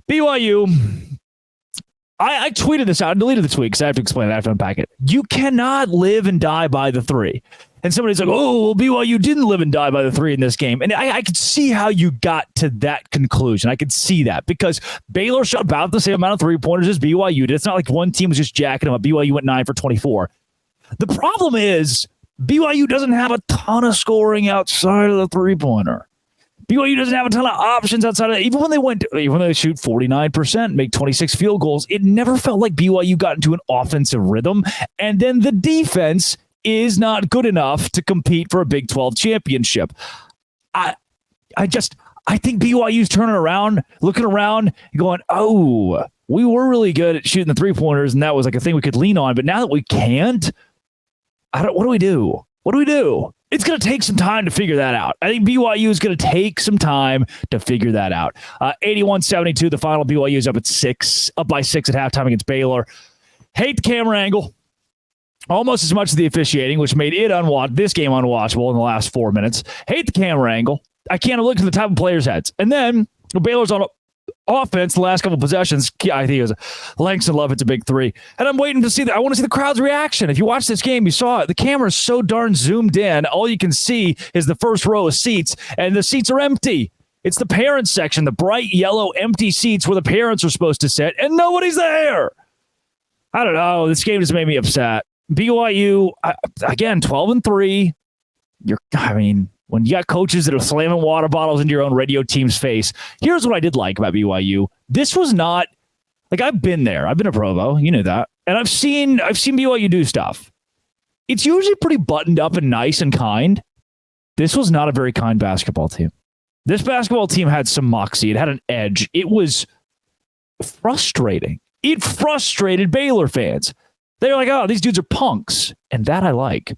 BYU, I tweeted this out. I deleted the tweet because I have to explain it. I have to unpack it. You cannot live and die by the three. And somebody's like, oh, well, BYU didn't live and die by the three in this game. And I could see how you got to that conclusion. I could see that because Baylor shot about the same amount of three-pointers as BYU did. It's not like one team was just jacking them up. BYU went 9 for 24. The problem is BYU doesn't have a ton of scoring outside of the three-pointer. BYU doesn't have a ton of options outside of that. Even when they shoot 49%, make 26 field goals, it never felt like BYU got into an offensive rhythm. And then the defense is not good enough to compete for a Big 12 championship. I think BYU's turning around, looking around, going, oh, we were really good at shooting the three-pointers, and that was like a thing we could lean on. But now that we can't, what do we do? What do we do? It's going to take some time to figure that out. I think BYU is going to take some time to figure that out. 81-72, the final. BYU is up by 6 at halftime against Baylor. Hate the camera angle. Almost as much as the officiating, which made this game unwatchable in the last 4 minutes. Hate the camera angle. I can't look at the top of players' heads. And then Baylor's on offense the last couple possessions. I think it was Langston Love. It's a big three. And I'm waiting to see that. I want to see the crowd's reaction. If you watch this game, you saw it. The camera is so darn zoomed in. All you can see is the first row of seats, and the seats are empty. It's the parents section, the bright yellow empty seats where the parents are supposed to sit, and nobody's there. I don't know. This game just made me upset. BYU, again, 12-3. When you got coaches that are slamming water bottles into your own radio team's face, here's what I did like about BYU. This was not like I've been there. I've been to Provo. You knew that. And I've seen BYU do stuff. It's usually pretty buttoned up and nice and kind. This was not a very kind basketball team. This basketball team had some moxie. It had an edge. It was frustrating. It frustrated Baylor fans. They're like, oh, these dudes are punks. And that I like.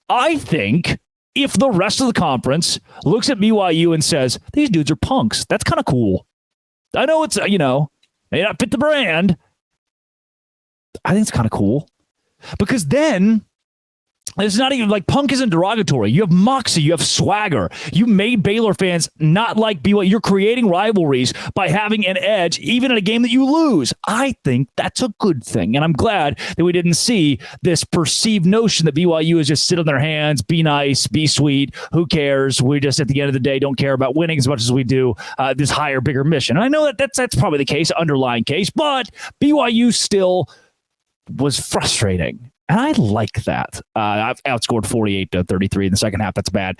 I think if the rest of the conference looks at BYU and says, these dudes are punks, that's kind of cool. I know it's, may not fit the brand. I think it's kind of cool. Because then it's not even like punk isn't derogatory. You have moxie. You have swagger. You made Baylor fans not like BYU. You're creating rivalries by having an edge, even in a game that you lose. I think that's a good thing. And I'm glad that we didn't see this perceived notion that BYU is just sit on their hands, be nice, be sweet. Who cares? We just, at the end of the day, don't care about winning as much as we do this higher, bigger mission. And I know that's probably the case, underlying case, but BYU still was frustrating. And I like that. I've outscored 48-33 in the second half. That's bad.